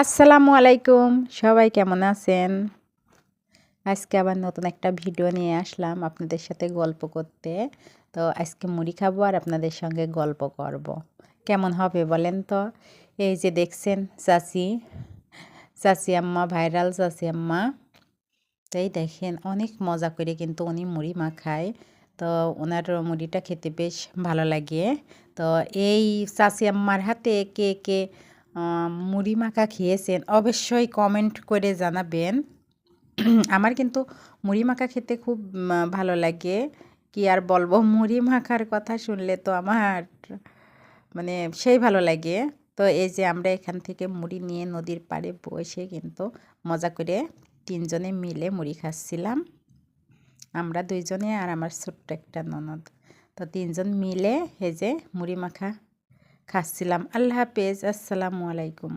আসসালামু আলাইকুম, সবাই কেমন আছেন? আজকে আবার নতুন একটা ভিডিও নিয়ে আসলাম আপনাদের সাথে গল্প করতে। তো আজকে মুড়ি খাবো আর আপনাদের সঙ্গে গল্প করব। কেমন হবে বলেন তো? এই যে দেখছেন চাচি আম্মা, ভাইরাল চাচি আম্মা। তো এই দেখেন অনেক মজা করে কিন্তু উনি মুড়ি মাখায়। তো ওনার মুড়িটা খেতে বেশ ভালো লাগে। তো এই চাচি আম্মার হাতে কে কে মুড়ি মাখা খেয়েছেন অবশ্যই কমেন্ট করে জানাবেন। আমার কিন্তু মুড়ি মাখা খেতে খুব ভালো লাগে। কি আর বলবো, মুড়ি মাখার কথা শুনলে তো আমার মানে সেই ভালো লাগে। তো এই যে আমরা এখান থেকে মুড়ি নিয়ে নদীর পাড়ে বসে কিন্তু মজা করে ৩ জনে মিলে মুড়ি খাচ্ছিলাম। আমরা ২ জনে আর আমার ছোট্ট একটা ননদ। তো ৩ জন মিলে এই যে মুড়ি মাখা খাচ্ছিলাম। আল্লাহ হাফেজ, আসসালামু আলাইকুম।